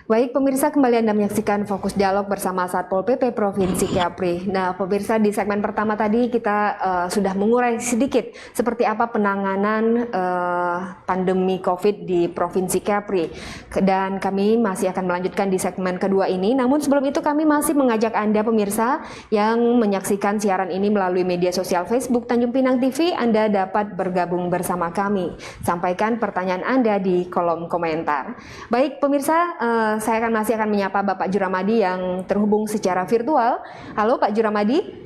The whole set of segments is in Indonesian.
Baik pemirsa, kembali Anda menyaksikan Fokus Dialog bersama Satpol PP Provinsi Kepri. Nah pemirsa, di segmen pertama tadi kita sudah mengurai sedikit seperti apa penanganan pandemi COVID di Provinsi Kepri. Dan kami masih akan melanjutkan di segmen kedua ini. Namun sebelum itu kami masih mengajak Anda pemirsa yang menyaksikan siaran ini melalui media sosial Facebook Tanjung Pinang TV, Anda dapat bergabung bersama kami. Sampaikan pertanyaan Anda di kolom komentar. Baik pemirsa, saya masih akan menyapa Bapak Juramadi yang terhubung secara virtual. Halo Pak Juramadi.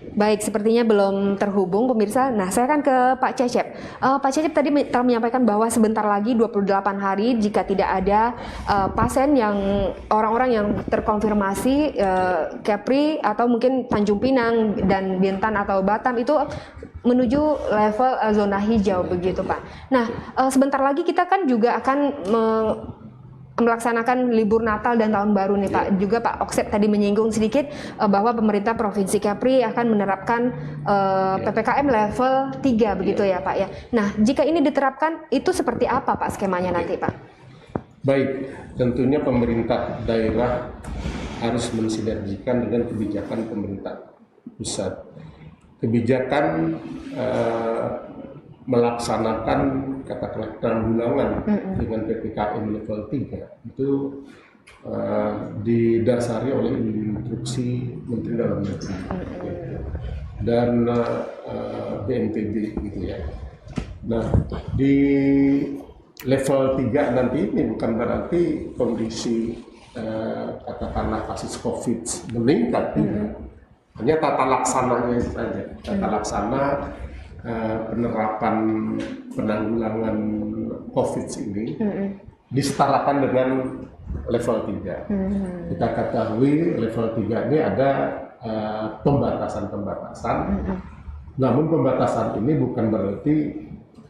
Baik, sepertinya belum terhubung pemirsa. Nah, saya akan ke Pak Cecep. Pak Cecep tadi telah menyampaikan bahwa sebentar lagi 28 hari jika tidak ada pasien yang orang-orang yang terkonfirmasi Kepri atau mungkin Tanjung Pinang dan Bintan atau Batam itu menuju level zona hijau begitu Pak. Nah, sebentar lagi kita kan juga akan melaksanakan libur Natal dan Tahun Baru nih Pak. Juga Pak Oksep tadi menyinggung sedikit bahwa pemerintah Provinsi Kepri akan menerapkan PPKM level 3 begitu ya Pak ya. Nah, jika ini diterapkan itu seperti apa Pak skemanya nanti Pak? Baik, tentunya pemerintah daerah harus mensinergikan dengan kebijakan pemerintah pusat. Kebijakan melaksanakan katakanlah penanggulangan dengan PPKM level 3 itu didasari oleh instruksi Menteri Dalam Negeri dan BNPB gitu ya. Nah, di level 3 nanti ini bukan berarti kondisi katakanlah kasus COVID meningkat, hanya tata laksananya saja, tata laksana penerapan penanggulangan COVID ini disetarakan dengan level 3. Kita ketahui level 3 ini ada pembatasan-pembatasan, namun pembatasan ini bukan berarti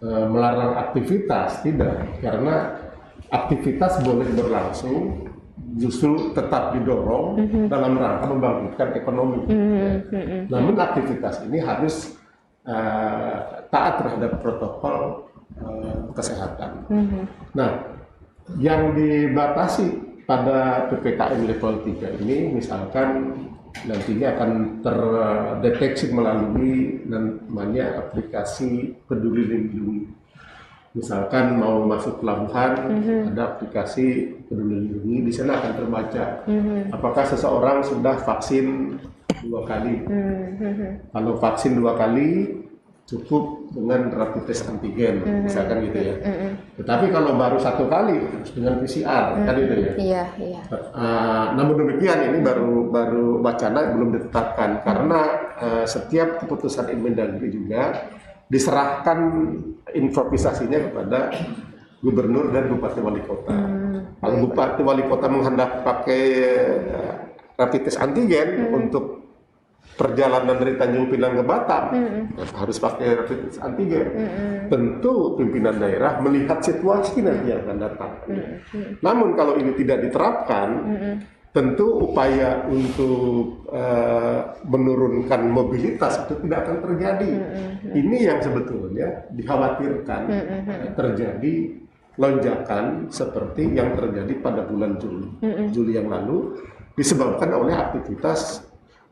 melarang aktivitas, tidak, karena aktivitas boleh berlangsung, justru tetap didorong dalam rangka membangkitkan ekonomi. Namun aktivitas ini harus taat terhadap protokol kesehatan. Nah, yang dibatasi pada PPKM level 3 ini misalkan nantinya akan terdeteksi melalui namanya aplikasi Peduli Lindungi. Misalkan mau masuk pelabuhan, ada aplikasi Peduli Lindungi, di sana akan terbaca apakah seseorang sudah vaksin 2 kali. Kalau vaksin 2 kali cukup dengan rapid test antigen, misalkan gitu ya. Tetapi kalau baru 1 kali harus dengan PCR, kan itu ya. Iya, iya. Namun demikian ini baru wacana belum ditetapkan karena setiap keputusan Inmendagri juga diserahkan improvisasinya kepada gubernur dan bupati wali kota. Kalau bupati wali kota menghendak pakai rapid test antigen untuk perjalanan dari Tanjung Pinang ke Batam, harus pakai rapid test antigen. Tentu pimpinan daerah melihat situasi nanti yang akan datang. Namun kalau ini tidak diterapkan, tentu upaya untuk menurunkan mobilitas itu tidak akan terjadi. Ini yang sebetulnya dikhawatirkan terjadi lonjakan seperti yang terjadi pada bulan Juli yang lalu, disebabkan oleh aktivitas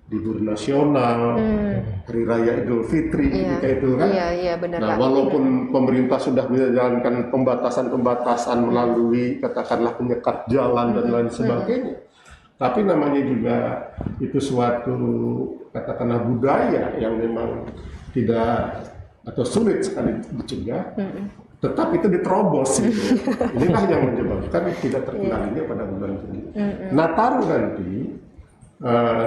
libur nasional, hari raya Idul Fitri, kayak itu kan. Iya, benar. Nah, walaupun pemerintah sudah menjalankan pembatasan-pembatasan melalui katakanlah penyekat jalan dan lain sebagainya, tapi namanya juga itu suatu katakanlah budaya yang memang tidak atau sulit sekali dicegah, tetap itu diterobos. Gitu. Inilah yang menyebabkan tidak terkendalinya pada bulan Juli. Nataru nanti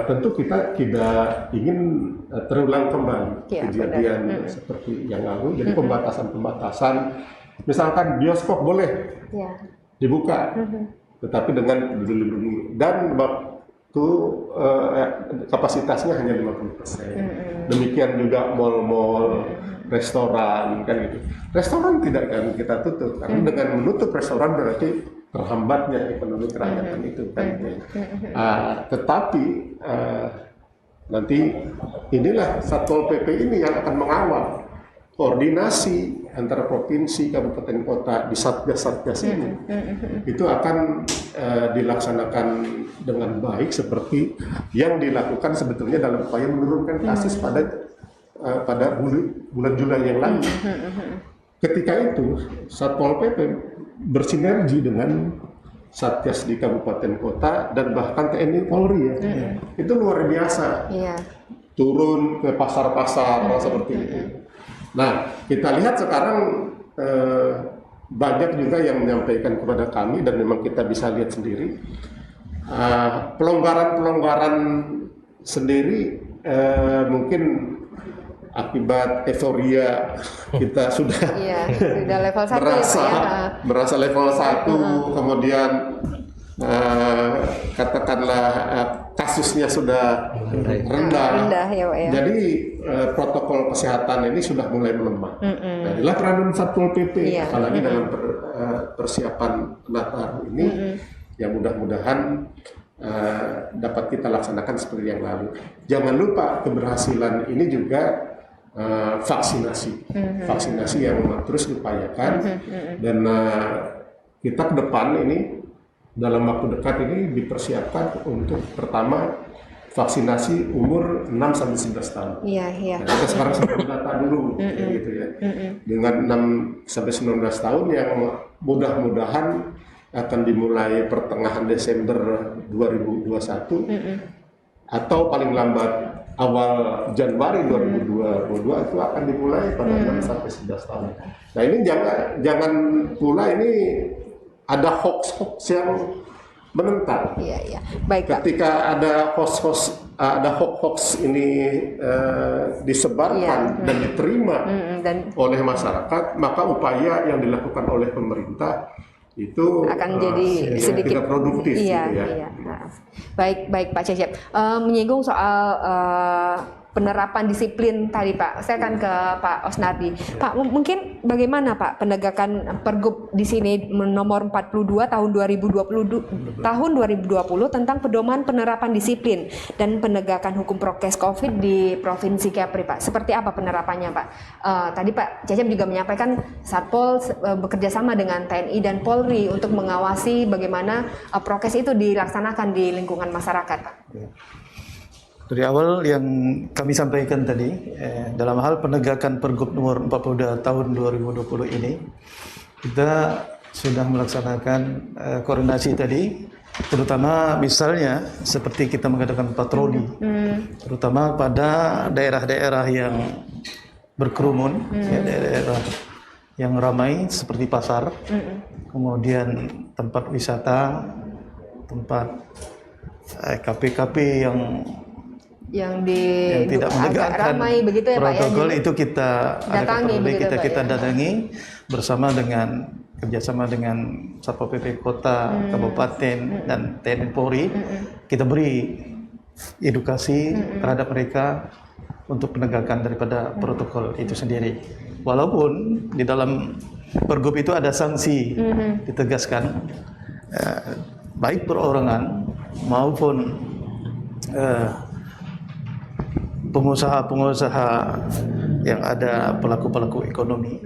tentu kita tidak ingin terulang kembali kejadian seperti yang lalu. Jadi pembatasan-pembatasan, misalkan bioskop boleh dibuka, tetapi dengan dilindungi dan waktu kapasitasnya hanya 50%. Demikian juga mal-mal, restoran, kan gitu. Restoran tidak akan kita tutup, karena dengan menutup restoran berarti terhambatnya ekonomi kerakyatan itu kan. Tetapi nanti inilah Satpol PP ini yang akan mengawal koordinasi antara provinsi, kabupaten, kota di satgas-satgas ini itu akan dilaksanakan dengan baik seperti yang dilakukan sebetulnya dalam upaya menurunkan kasus pada bulan Juli yang lalu. Ketika itu Satpol PP bersinergi dengan Satgas di kabupaten kota dan bahkan TNI Polri ya. Itu luar biasa. Turun ke pasar-pasar seperti itu. Nah, kita lihat sekarang banyak juga yang menyampaikan kepada kami dan memang kita bisa lihat sendiri pelonggaran-pelonggaran sendiri mungkin akibat euforia kita sudah level 1 merasa level 1 kemudian katakanlah kasusnya sudah rendah ya, Pak, ya. Jadi protokol kesehatan ini sudah mulai melemah. Nah, inilah peranan Satpol PP apalagi dalam persiapan Natal ini yang mudah-mudahan dapat kita laksanakan seperti yang lalu. Jangan lupa keberhasilan ini juga vaksinasi yang terus diupayakan dan kita ke depan ini dalam waktu dekat ini dipersiapkan untuk pertama vaksinasi umur 6-11 tahun. Nah, kita sekarang sedang data dulu gitu ya. Dengan 6-19 tahun yang mudah-mudahan akan dimulai pertengahan Desember 2021 atau paling lambat awal Januari 2022 itu akan dimulai pada 6-11 tahun. Nah, ini jangan pula ini ada hoax yang menentang. Baik, Pak. Ketika ada hoax ini disebarkan dan diterima oleh masyarakat, maka upaya yang dilakukan oleh pemerintah itu akan jadi sedikit tidak produktif. Baik Pak Cecep, menyinggung soal penerapan disiplin tadi, Pak. Saya akan ke Pak Osnardi. Pak, mungkin bagaimana Pak penegakan Pergub di sini nomor 42 tahun 2020 tentang pedoman penerapan disiplin dan penegakan hukum prokes Covid di Provinsi Kepri, Pak. Seperti apa penerapannya, Pak? Tadi Pak Cecep juga menyampaikan Satpol bekerja sama dengan TNI dan Polri untuk mengawasi bagaimana prokes itu dilaksanakan di lingkungan masyarakat, Pak. Dari awal yang kami sampaikan tadi, dalam hal penegakan Pergub nomor 42 tahun 2020 ini, kita sudah melaksanakan koordinasi tadi, terutama misalnya seperti kita mengadakan patroli, terutama pada daerah-daerah yang berkerumun, daerah-daerah yang ramai seperti pasar, kemudian tempat wisata, tempat KP-KP yang tidak menegakkan ramai begitu ya, protokol Pak, ya? Itu kita datangi, kita datangi bersama dengan kerjasama dengan Satpol PP Kota, Kabupaten dan TNI Polri. Kita beri edukasi terhadap mereka untuk penegakan daripada protokol itu sendiri. Walaupun di dalam Pergub itu ada sanksi ditegaskan, baik perorangan maupun pengusaha-pengusaha yang ada pelaku-pelaku ekonomi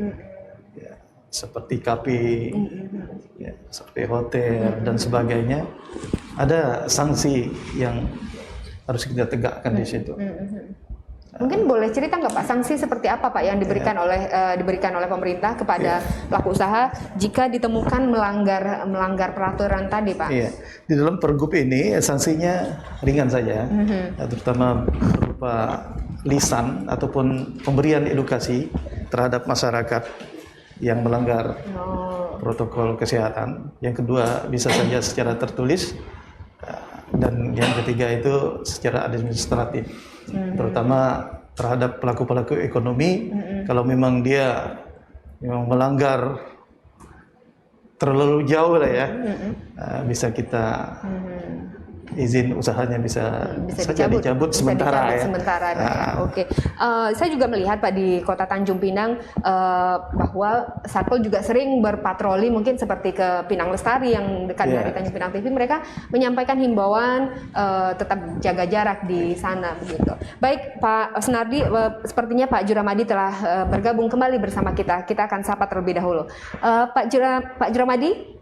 seperti KP, seperti hotel dan sebagainya, ada sanksi yang harus kita tegakkan di situ. Mungkin boleh cerita nggak Pak, sanksi seperti apa Pak yang diberikan oleh pemerintah kepada pelaku usaha jika ditemukan melanggar peraturan tadi, Pak? Di dalam Pergub ini sanksinya ringan saja, terutama berupa lisan ataupun pemberian edukasi terhadap masyarakat yang melanggar protokol kesehatan. Yang kedua bisa saja secara tertulis, dan yang ketiga itu secara administratif, terutama terhadap pelaku-pelaku ekonomi. Kalau memang dia melanggar terlalu jauh lah ya, bisa kita izin usahanya bisa saja dicabut bisa sementara dicabut ya. sementara, Pak, ya. Nah, Oke. Saya juga melihat Pak di Kota Tanjung Pinang bahwa Satpol juga sering berpatroli, mungkin seperti ke Pinang Lestari yang dekat Iya. dari Tanjung Pinang TV, mereka menyampaikan himbauan tetap jaga jarak di sana begitu. Baik Pak Senardi, sepertinya Pak Juramadi telah bergabung kembali bersama kita. Kita akan sapa terlebih dahulu. Pak Juramadi?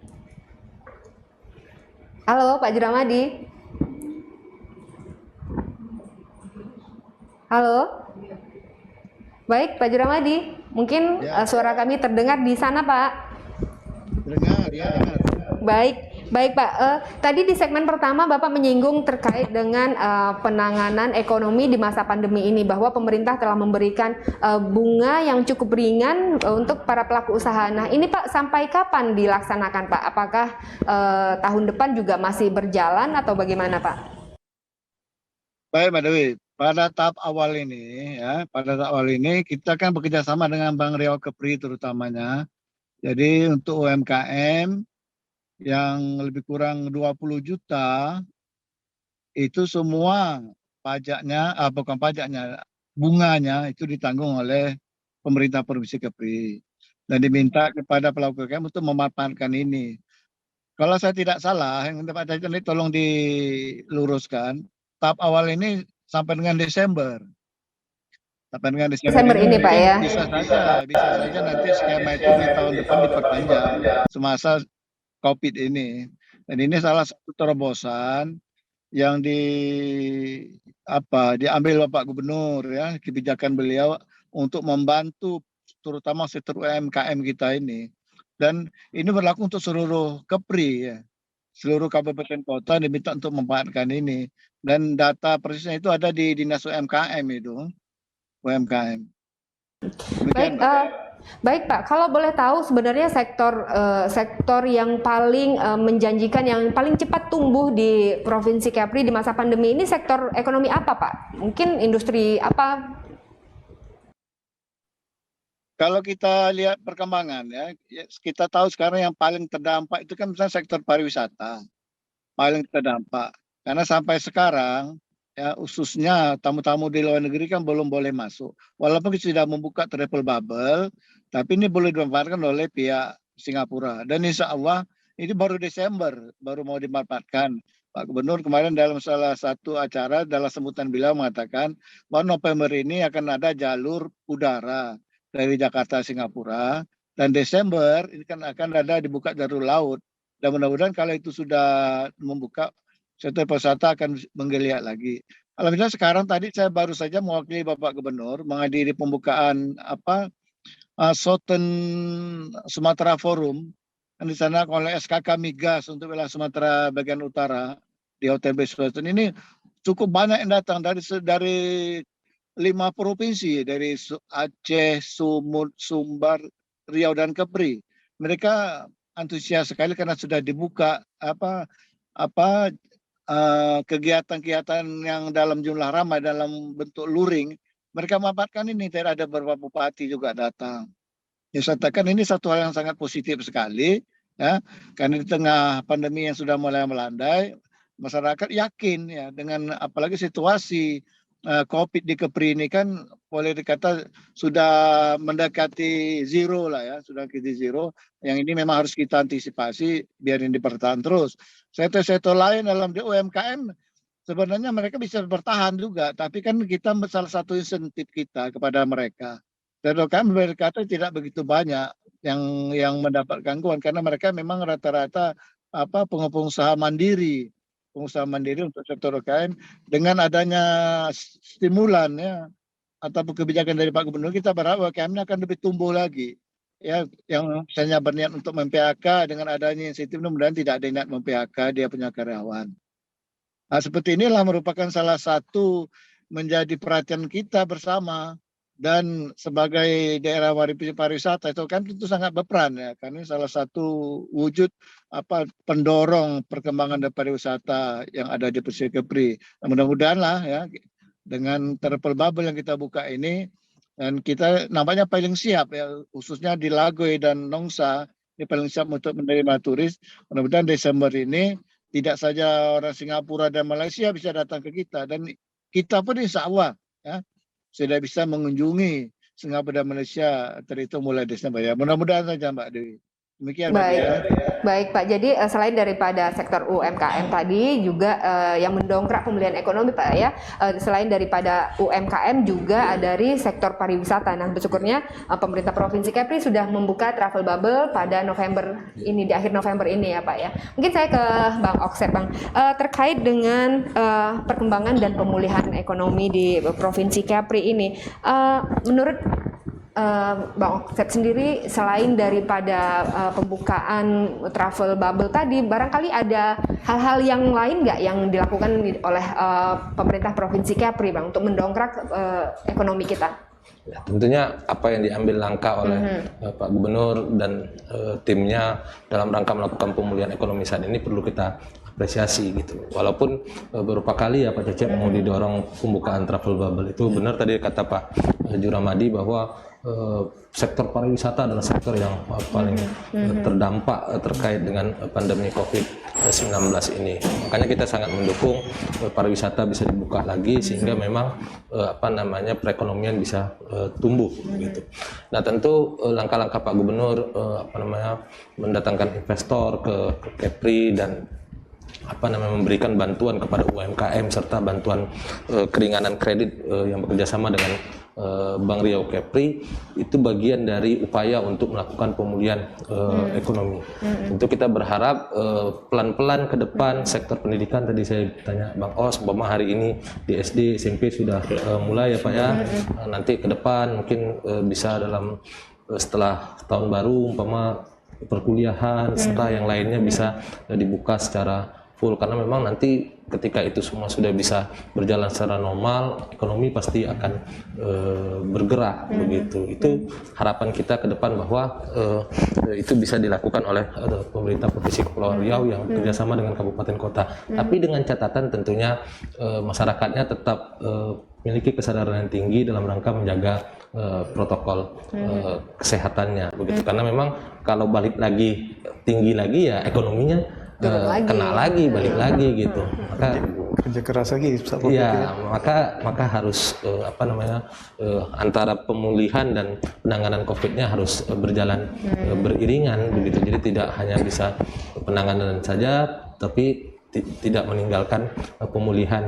Halo Pak Juramadi. Halo. Baik, Pak Juramadi. Mungkin Ya. suara kami terdengar di sana, Pak. Dengar, ya dengar. Baik Pak. Tadi di segmen pertama Bapak menyinggung terkait dengan penanganan ekonomi di masa pandemi ini, bahwa pemerintah telah memberikan bunga yang cukup ringan untuk para pelaku usaha. Nah, ini Pak, sampai kapan dilaksanakan Pak? Apakah tahun depan juga masih berjalan atau bagaimana Pak? Baik, Mbak Dewi. Pada tahap awal ini kita kan bekerja sama dengan Bank Riau Kepri terutamanya. Jadi untuk UMKM yang lebih kurang 20 juta itu semua pajaknya, bukan pajaknya, bunganya itu ditanggung oleh pemerintah Provinsi Kepri. Dan diminta kepada pelaku UMKM untuk memanfaatkan ini. Kalau saya tidak salah, yang Pak Caca ini tolong diluruskan, tahap awal ini sampai dengan Desember. Sampai dengan Desember ini Pak mungkin ya. bisa saja nanti skema itu di tahun depan diperpanjang semasa COVID ini. Dan ini salah satu terobosan yang diambil Bapak Gubernur ya, kebijakan beliau untuk membantu terutama sektor UMKM kita ini. Dan ini berlaku untuk seluruh Kepri ya. Seluruh kabupaten kota diminta untuk memanfaatkan ini. Dan data persisnya itu ada di Dinas UMKM itu. UMKM. Baik, baik Pak. Kalau boleh tahu sebenarnya sektor yang paling menjanjikan, yang paling cepat tumbuh di Provinsi Kepri di masa pandemi ini sektor ekonomi apa Pak? Mungkin industri apa? Kalau kita lihat perkembangan ya, kita tahu sekarang yang paling terdampak itu kan misalnya sektor pariwisata. Paling terdampak. Karena sampai sekarang ya khususnya tamu-tamu di luar negeri kan belum boleh masuk. Walaupun kita sudah membuka travel bubble, tapi ini boleh dimanfaatkan oleh pihak Singapura. Dan insya Allah ini baru Desember, baru mau dimanfaatkan. Pak Gubernur kemarin dalam salah satu acara, dalam sambutan beliau mengatakan bahwa November ini akan ada jalur udara dari Jakarta Singapura. Dan Desember ini kan akan ada dibuka jalur laut. Dan mudah-mudahan kalau itu sudah membuka, sektor pariwisata akan menggeliat lagi. Alhamdulillah sekarang tadi saya baru saja mewakili Bapak Gubernur menghadiri pembukaan Southern Sumatera Forum. Di sana oleh SKK Migas untuk wilayah Sumatera bagian utara di Hotel Sultan. Ini cukup banyak yang datang dari 5 provinsi, dari Aceh, Sumut, Sumbar, Riau dan Kepri. Mereka antusias sekali karena sudah dibuka kegiatan-kegiatan yang dalam jumlah ramai dalam bentuk luring. Mereka memanfaatkan ini. Ada beberapa bupati juga datang. Ya, saya katakan ini satu hal yang sangat positif sekali ya, karena di tengah pandemi yang sudah mulai melandai, masyarakat yakin ya dengan apalagi situasi COVID di Kepri ini kan boleh dikata sudah mendekati zero lah ya, sudah mendekati zero. Yang ini memang harus kita antisipasi biar ini bertahan terus. Sektor-sektor lain dalam UMKM sebenarnya mereka bisa bertahan juga, tapi kan kita salah satu insentif kita kepada mereka. Dan UMKM berkata tidak begitu banyak yang mendapat gangguan karena mereka memang rata-rata pengusaha mandiri untuk sektor UMKM. Dengan adanya stimulan ya atau kebijakan dari Pak Gubernur, kita berharap UMKM ini akan lebih tumbuh lagi. Ya, yang misalnya berniat untuk mem-PHK, dengan adanya insentif mudah-mudahan tidak ada niat mem-PHK, dia punya karyawan. Nah, seperti inilah merupakan salah satu menjadi perhatian kita bersama. Dan sebagai daerah pariwisata itu kan tentu sangat berperan ya, karena salah satu wujud pendorong perkembangan dari pariwisata yang ada di Provinsi Kepri. Nah, mudah-mudahan lah ya dengan travel bubble yang kita buka ini, dan kita nampaknya paling siap ya, khususnya di Lagoy dan Nongsa ini paling siap untuk menerima turis. Mudah-mudahan Desember ini tidak saja orang Singapura dan Malaysia bisa datang ke kita, dan kita pun insya Allah ya sudah bisa mengunjungi Singapura dan Malaysia terhitung mulai Desember ya. Mudah-mudahan saja Mbak Dewi. Demikian Mbak Baik, Dewi ya. baik Pak. Jadi selain daripada sektor UMKM tadi juga yang mendongkrak pemulihan ekonomi Pak ya, selain daripada UMKM juga dari sektor pariwisata. Nah, bersyukurnya pemerintah Provinsi Kepri sudah membuka travel bubble pada November ini, di akhir November ini ya Pak ya. Mungkin saya ke Bang Oksep Bang, terkait dengan perkembangan dan pemulihan ekonomi di Provinsi Kepri ini, menurut Bang Oksep sendiri, selain daripada pembukaan travel bubble tadi, barangkali ada hal-hal yang lain nggak yang dilakukan oleh pemerintah Provinsi Kepri Bang untuk mendongkrak ekonomi kita? Ya, tentunya apa yang diambil langkah oleh Pak Gubernur dan timnya dalam rangka melakukan pemulihan ekonomi saat ini perlu kita apresiasi gitu. Walaupun beberapa kali ya Pak Cecep mau didorong pembukaan travel bubble, itu benar tadi kata Pak Juramadi bahwa sektor pariwisata adalah sektor yang paling terdampak terkait dengan pandemi COVID-19 ini. Makanya kita sangat mendukung pariwisata bisa dibuka lagi sehingga memang perekonomian bisa tumbuh gitu. Nah, tentu langkah-langkah Pak Gubernur mendatangkan investor ke Kepri dan memberikan bantuan kepada UMKM serta bantuan keringanan kredit yang bekerjasama dengan Bank Riau Kepri, itu bagian dari upaya untuk melakukan pemulihan ekonomi. Tentu kita berharap pelan-pelan ke depan sektor pendidikan, tadi saya tanya Bang Os, umpama hari ini di SD, SMP sudah mulai ya Pak ya, nanti ke depan mungkin bisa setelah tahun baru umpama perkuliahan serta yang lainnya bisa dibuka secara full, karena memang nanti ketika itu semua sudah bisa berjalan secara normal, ekonomi pasti akan bergerak begitu. Itu harapan kita ke depan bahwa itu bisa dilakukan oleh pemerintah Provinsi Kepulauan Riau yang bekerjasama dengan kabupaten kota. Tapi dengan catatan tentunya masyarakatnya tetap memiliki kesadaran yang tinggi dalam rangka menjaga protokol kesehatannya begitu. Karena memang kalau balik lagi tinggi lagi ya ekonominya kena lagi, balik lagi gitu. Maka kerja keras lagi. Iya, maka harus antara pemulihan dan penanganan COVID-nya harus berjalan beriringan begitu. Jadi tidak hanya bisa penanganan saja, tapi tidak meninggalkan pemulihan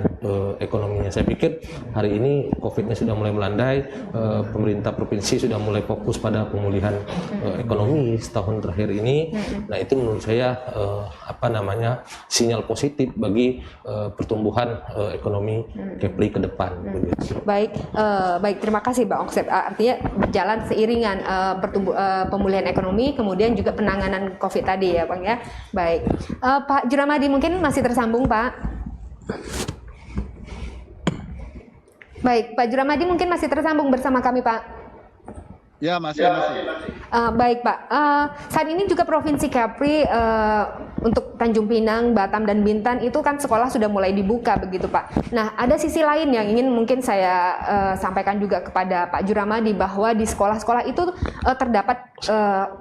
ekonominya. Saya pikir hari ini COVID-nya sudah mulai melandai, pemerintah provinsi sudah mulai fokus pada pemulihan ekonomi setahun terakhir ini. Nah, itu menurut saya sinyal positif bagi pertumbuhan ekonomi Kepri ke depan. Baik, terima kasih Bang Oksep. Artinya berjalan seiringan pemulihan ekonomi, kemudian juga penanganan COVID tadi ya Bang ya. Baik, Pak Juramadi mungkin masih tersambung Pak. Baik, Pak Juramadi mungkin masih tersambung bersama kami Pak. Ya, masih. Baik Pak, saat ini juga Provinsi Kepri untuk Tanjung Pinang, Batam dan Bintan itu kan sekolah sudah mulai dibuka begitu Pak. Nah, ada sisi lain yang ingin mungkin saya sampaikan juga kepada Pak Juramadi, bahwa di sekolah-sekolah itu terdapat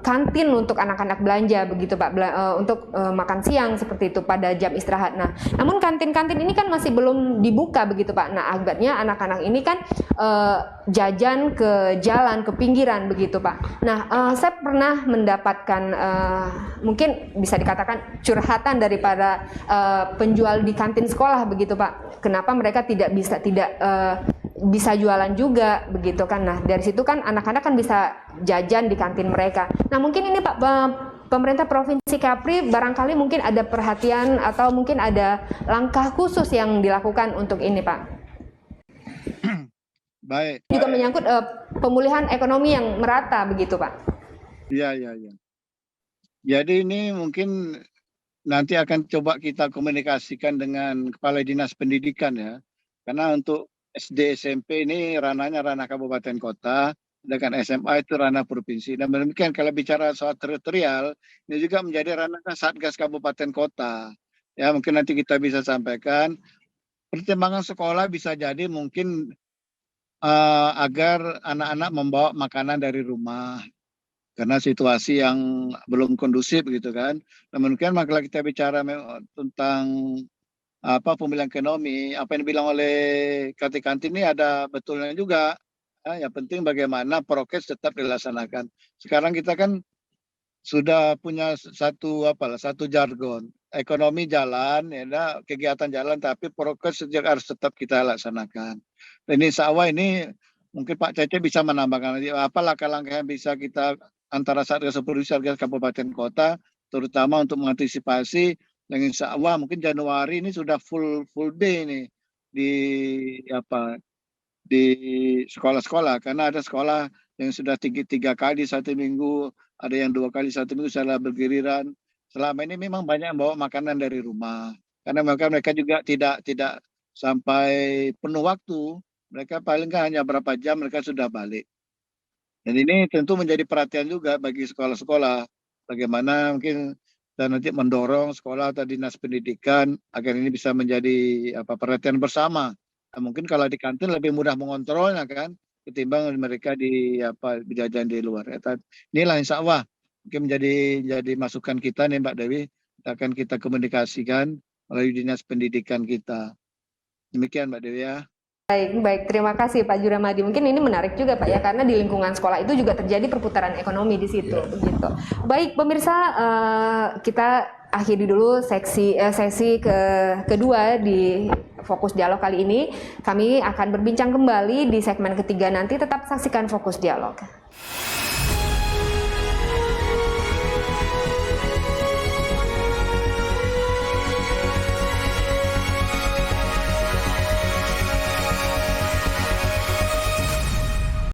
kantin untuk anak-anak belanja begitu Pak, untuk makan siang seperti itu pada jam istirahat. Nah, namun kantin-kantin ini kan masih belum dibuka begitu Pak. Nah, akibatnya anak-anak ini kan jajan ke jalan, ke pinggiran begitu Pak. Nah, saya pernah mendapatkan mungkin bisa dikatakan curhatan daripada penjual di kantin sekolah begitu Pak. Kenapa mereka tidak bisa jualan juga begitu kan. Nah, dari situ kan anak-anak kan bisa jajan di kantin mereka. Nah, mungkin ini Pak, pemerintah Provinsi Kepri barangkali mungkin ada perhatian atau mungkin ada langkah khusus yang dilakukan untuk ini Pak. Baik. Juga menyangkut pemulihan ekonomi yang merata begitu Pak. Iya. Jadi ini mungkin nanti akan coba kita komunikasikan dengan Kepala Dinas Pendidikan ya. Karena untuk SD SMP ini ranahnya ranah kabupaten kota, sedangkan SMA itu ranah provinsi. Dan demikian kalau bicara soal teritorial, ini juga menjadi ranah Satgas Kabupaten Kota. Ya, mungkin nanti kita bisa sampaikan pertimbangan sekolah bisa jadi mungkin agar anak-anak membawa makanan dari rumah. karena situasi yang belum kondusif gitu kan. Namun kan kalau kita bicara tentang pemulihan ekonomi, apa yang dibilang oleh Kartikanti ini ada betulnya juga. Yang penting bagaimana prokes tetap dilaksanakan. Sekarang kita kan sudah punya satu jargon, ekonomi jalan, ya, kegiatan jalan, tapi prokes harus tetap kita laksanakan. Dan insya Allah ini mungkin Pak Cece bisa menambahkan apa langkah-langkah yang bisa kita antara Satgas Polisi, Satgas Kabupaten Kota, terutama untuk mengantisipasi. Dan insya Allah mungkin Januari ini sudah full day nih di sekolah-sekolah, karena ada sekolah yang sudah 3 kali satu minggu, ada yang 2 kali satu minggu secara bergiliran. Selama ini memang banyak yang bawa makanan dari rumah, karena mereka juga tidak sampai penuh waktu, mereka paling nggak hanya berapa jam mereka sudah balik. Dan ini tentu menjadi perhatian juga bagi sekolah-sekolah, bagaimana mungkin kita nanti mendorong sekolah atau dinas pendidikan agar ini bisa menjadi perhatian bersama. Nah, mungkin kalau di kantin lebih mudah mengontrolnya kan, ketimbang mereka jajan di luar. Inilah insya Allah mungkin menjadi masukan kita nih Mbak Dewi, akan kita komunikasikan melalui dinas pendidikan kita. Demikian Mbak Dewi ya. Baik, terima kasih Pak Juramadi. Mungkin ini menarik juga Pak ya, karena di lingkungan sekolah itu juga terjadi perputaran ekonomi di situ. Begitu. Baik pemirsa, kita akhiri dulu sesi kedua di Fokus Dialog kali ini. Kami akan berbincang kembali di segmen ketiga nanti. Tetap saksikan Fokus Dialog.